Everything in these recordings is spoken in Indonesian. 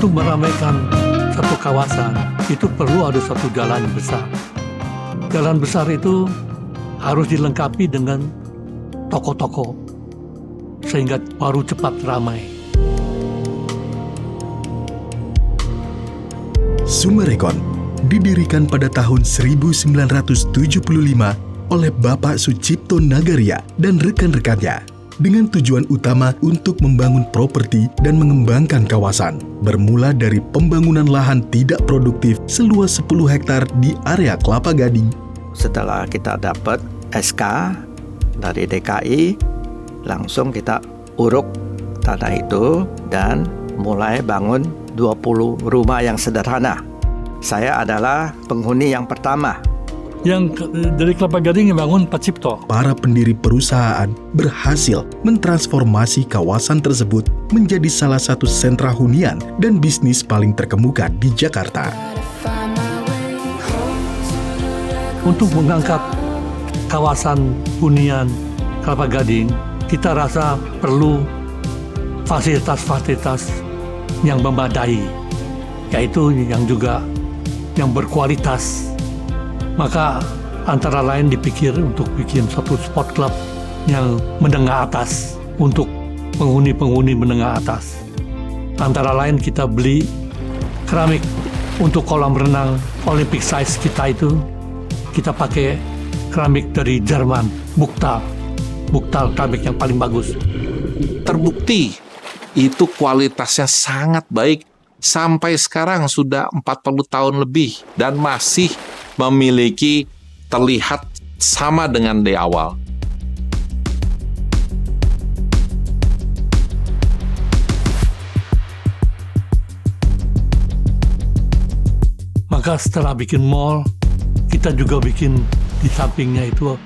Untuk meramaikan satu kawasan, itu perlu ada satu jalan besar. Jalan besar itu harus dilengkapi dengan toko-toko, sehingga baru cepat ramai. Summarecon didirikan pada tahun 1975 oleh Bapak Sucipto Nagaria dan rekan-rekannya dengan tujuan utama untuk membangun properti dan mengembangkan kawasan, bermula dari pembangunan lahan tidak produktif seluas 10 hektar di area Kelapa Gading. Setelah kita dapat SK dari DKI, langsung kita uruk tanah itu dan mulai bangun 20 rumah yang sederhana. Saya adalah penghuni yang pertama. Yang dari Kelapa Gading yang bangun Pak Cipto. Para pendiri perusahaan berhasil mentransformasi kawasan tersebut menjadi salah satu sentra hunian dan bisnis paling terkemuka di Jakarta. Untuk mengangkat kawasan hunian Kelapa Gading, kita rasa perlu fasilitas-fasilitas yang memadai, yaitu yang berkualitas. Maka antara lain dipikir untuk bikin satu sport club yang menengah atas untuk penghuni-penghuni menengah atas. Antara lain kita beli keramik untuk kolam renang Olympic size kita itu, kita pakai keramik dari Jerman, Buktal keramik yang paling bagus. Terbukti itu kualitasnya sangat baik. Sampai sekarang sudah 40 tahun lebih dan masih memiliki terlihat sama dengan di awal. Maka setelah bikin mall, kita juga bikin di sampingnya itu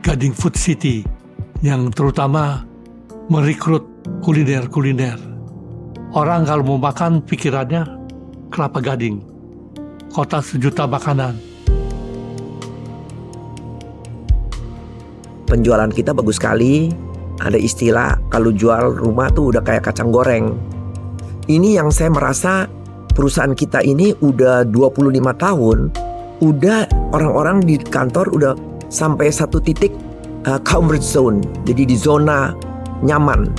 Gading Food City yang terutama merekrut kuliner-kuliner. Orang kalau mau makan pikirannya Kelapa Gading, kota sejuta makanan. Penjualan kita bagus sekali. Ada istilah kalau jual rumah tuh udah kayak kacang goreng. Ini yang saya merasa perusahaan kita ini udah 25 tahun, udah orang-orang di kantor udah sampai satu titik comfort zone. Jadi di zona nyaman.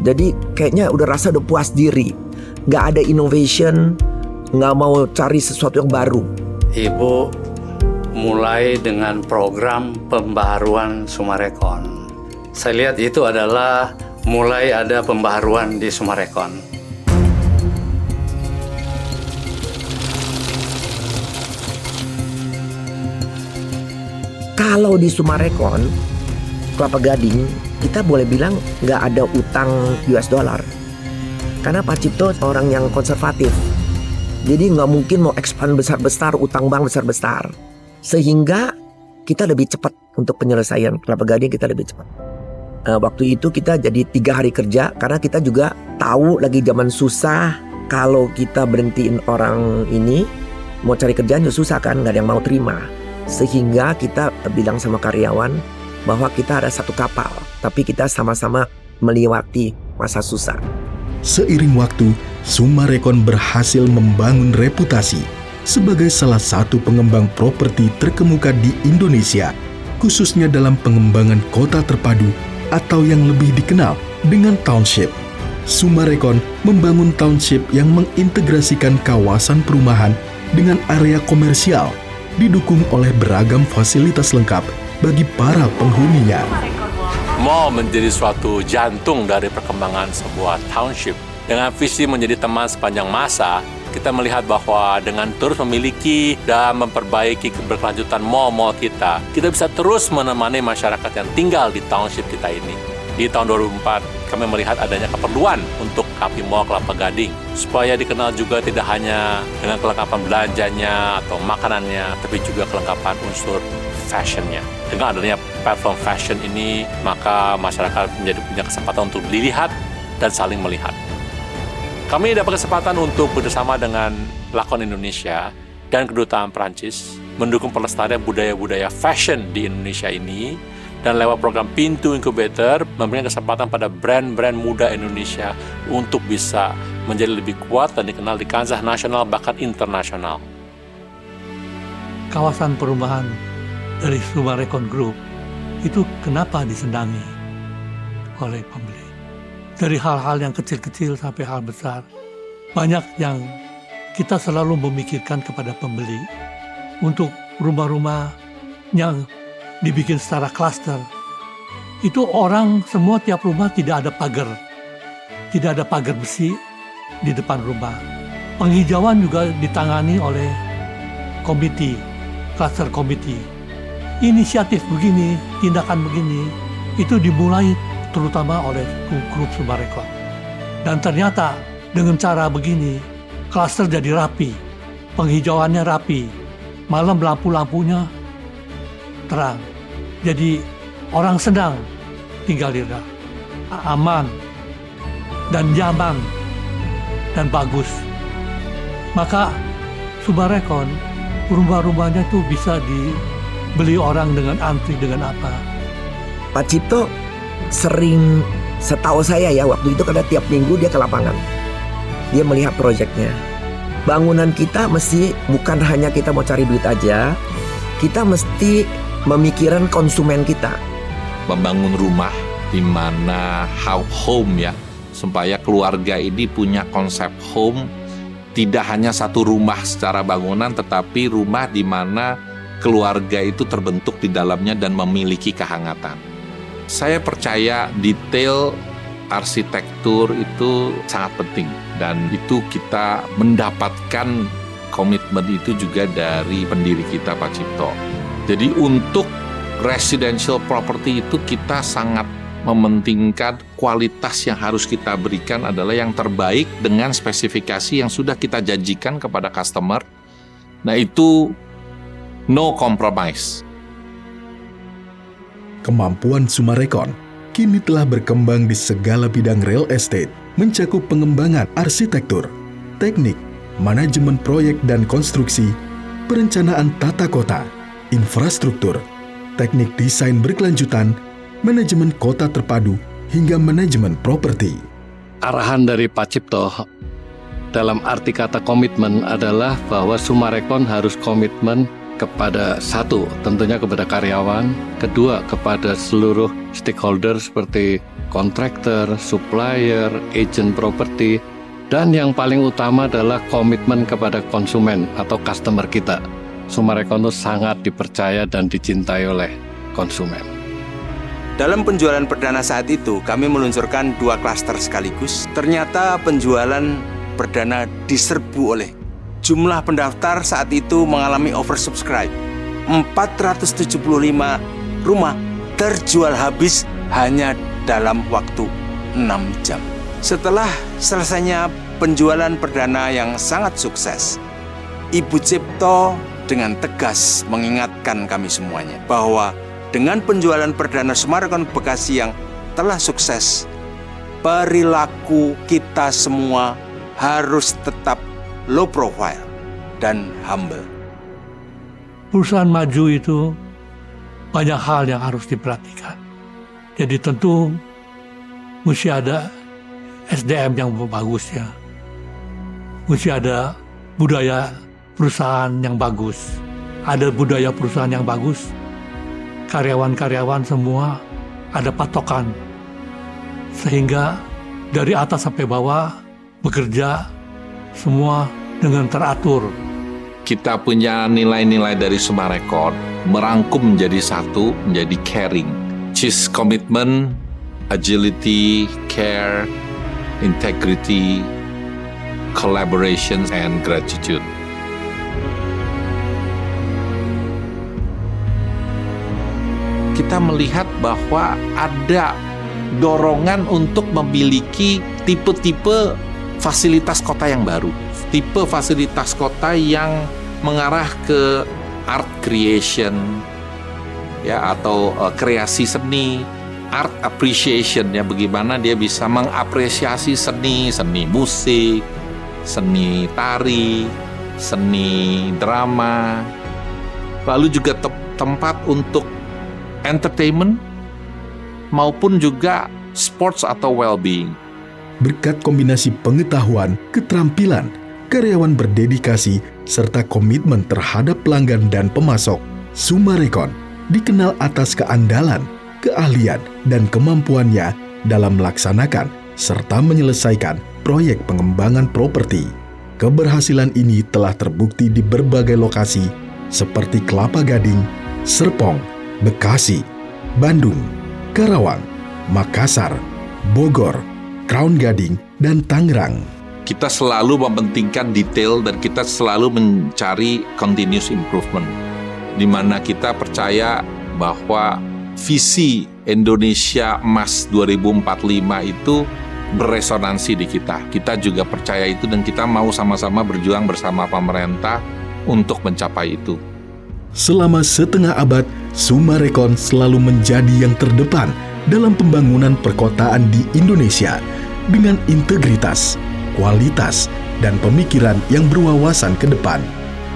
Jadi kayaknya udah rasa udah puas diri. Gak ada innovation, gak mau cari sesuatu yang baru. Ibu mulai dengan program pembaharuan Summarecon. Saya lihat itu adalah mulai ada pembaharuan di Summarecon. Kalau di Summarecon, Kelapa Gading, kita boleh bilang nggak ada utang US dollar. Karena Pak Cipto orang yang konservatif. Jadi nggak mungkin mau expand besar-besar, utang bank besar-besar. Sehingga kita lebih cepat untuk penyelesaian Kelapa Gading, kita lebih cepat. Waktu itu kita jadi 3 hari kerja karena kita juga tahu lagi zaman susah. Kalau kita berhentiin orang ini mau cari kerjaan juga susah kan, nggak ada yang mau terima. Sehingga kita bilang sama karyawan bahwa kita ada satu kapal, tapi kita sama-sama melewati masa susah. Seiring waktu, Summarecon berhasil membangun reputasi sebagai salah satu pengembang properti terkemuka di Indonesia, khususnya dalam pengembangan kota terpadu atau yang lebih dikenal dengan township. Summarecon membangun township yang mengintegrasikan kawasan perumahan dengan area komersial, didukung oleh beragam fasilitas lengkap bagi para penghuninya. Mall menjadi suatu jantung dari perkembangan sebuah township. Dengan visi menjadi teman sepanjang masa, kita melihat bahwa dengan terus memiliki dan memperbaiki keberlanjutan mall-mall kita bisa terus menemani masyarakat yang tinggal di township kita ini. Di tahun 2004, kami melihat adanya keperluan untuk Kapi Mall Kelapa Gading, supaya dikenal juga tidak hanya dengan kelengkapan belanjanya atau makanannya, tapi juga kelengkapan unsur fashionnya. Dengan adanya platform fashion ini, maka masyarakat menjadi punya kesempatan untuk dilihat dan saling melihat. Kami dapat kesempatan untuk bersama dengan Lakon Indonesia dan Kedutaan Perancis mendukung pelestarian budaya-budaya fashion di Indonesia ini Dan lewat program Pintu Incubator, memberikan kesempatan pada brand-brand muda Indonesia untuk bisa menjadi lebih kuat dan dikenal di kancah nasional bahkan internasional. Kawasan perumahan dari Sumarekon Group itu kenapa disenangi oleh pembeli? Dari hal-hal yang kecil-kecil sampai hal besar, banyak yang kita selalu memikirkan kepada pembeli untuk rumah-rumah yang dibikin secara klaster. Itu orang semua tiap rumah tidak ada pagar besi di depan rumah. Penghijauan juga ditangani oleh cluster committee. Inisiatif begini, tindakan begini, itu dimulai terutama oleh grup Sumarekon. Dan ternyata dengan cara begini, klaster jadi rapi, penghijauannya rapi, malam lampu-lampunya terang. Jadi orang senang tinggal di sana, aman dan nyaman dan bagus. Maka Sumarekon rumah-rumahnya tuh bisa dibeli orang dengan antri dengan apa. Pak Cipto sering, setahu saya ya, waktu itu karena tiap minggu dia ke lapangan. Dia melihat proyeknya. Bangunan kita mesti bukan hanya kita mau cari duit aja, kita mesti memikirkan konsumen kita. Membangun rumah di mana home ya, supaya keluarga ini punya konsep home, tidak hanya satu rumah secara bangunan, tetapi rumah di mana keluarga itu terbentuk di dalamnya dan memiliki kehangatan. Saya percaya detail arsitektur itu sangat penting, dan itu kita mendapatkan komitmen itu juga dari pendiri kita, Pak Cipto. Jadi untuk residential property itu kita sangat mementingkan kualitas yang harus kita berikan adalah yang terbaik dengan spesifikasi yang sudah kita janjikan kepada customer. Nah itu no compromise. Kemampuan Sumarekon kini telah berkembang di segala bidang real estate, mencakup pengembangan arsitektur, teknik, manajemen proyek dan konstruksi, perencanaan tata kota, infrastruktur, teknik desain berkelanjutan, manajemen kota terpadu, hingga manajemen properti. Arahan dari Pak Cipto dalam arti kata komitmen adalah bahwa Sumarekon harus komitmen kepada satu, tentunya kepada karyawan, kedua kepada seluruh stakeholder seperti kontraktor, supplier, agent properti, dan yang paling utama adalah komitmen kepada konsumen atau customer kita. Sumarekon itu sangat dipercaya dan dicintai oleh konsumen. Dalam penjualan perdana saat itu, kami meluncurkan 2 klaster sekaligus. Ternyata penjualan perdana diserbu oleh jumlah pendaftar saat itu mengalami oversubscribe. 475 rumah terjual habis hanya dalam waktu 6 jam. Setelah selesainya penjualan perdana yang sangat sukses, Ibu Cipto dengan tegas mengingatkan kami semuanya bahwa dengan penjualan perdana Sumarekon Bekasi yang telah sukses, perilaku kita semua harus tetap low profile dan humble. Perusahaan maju itu banyak hal yang harus diperhatikan. Jadi tentu mesti ada SDM yang bagus ya. Mesti ada budaya perusahaan yang bagus. Ada budaya perusahaan yang bagus. Karyawan-karyawan semua ada patokan. Sehingga dari atas sampai bawah bekerja semua dengan teratur. Kita punya nilai-nilai dari Sumarekon merangkum menjadi satu, menjadi caring. Which commitment, agility, care, integrity, collaboration, and gratitude. Kita melihat bahwa ada dorongan untuk memiliki tipe-tipe fasilitas kota yang baru. Tipe fasilitas kota yang mengarah ke art creation, ya, atau kreasi seni, art appreciation, ya, bagaimana dia bisa mengapresiasi seni musik, seni tari, seni drama, lalu juga tempat untuk entertainment, maupun juga sports atau well-being. Berkat kombinasi pengetahuan, keterampilan, karyawan berdedikasi, serta komitmen terhadap pelanggan dan pemasok, Sumarekon dikenal atas keandalan, keahlian, dan kemampuannya dalam melaksanakan serta menyelesaikan proyek pengembangan properti. Keberhasilan ini telah terbukti di berbagai lokasi seperti Kelapa Gading, Serpong, Bekasi, Bandung, Karawang, Makassar, Bogor, Crown Gading, dan Tangerang. Kita selalu mementingkan detail dan kita selalu mencari continuous improvement, di mana kita percaya bahwa visi Indonesia Emas 2045 itu beresonansi di kita. Kita juga percaya itu dan kita mau sama-sama berjuang bersama pemerintah untuk mencapai itu. Selama setengah abad, Sumarekon selalu menjadi yang terdepan dalam pembangunan perkotaan di Indonesia dengan integritas, kualitas, dan pemikiran yang berwawasan ke depan.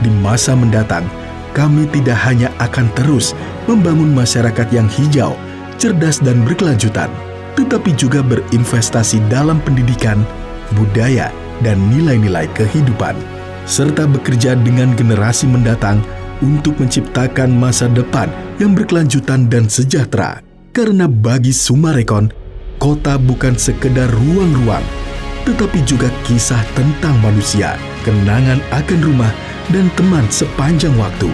Di masa mendatang, kami tidak hanya akan terus membangun masyarakat yang hijau, cerdas, dan berkelanjutan, tetapi juga berinvestasi dalam pendidikan, budaya, dan nilai-nilai kehidupan, serta bekerja dengan generasi mendatang untuk menciptakan masa depan yang berkelanjutan dan sejahtera. Karena bagi Sumarekon, kota bukan sekedar ruang-ruang, tetapi juga kisah tentang manusia, kenangan akan rumah, dan teman sepanjang waktu.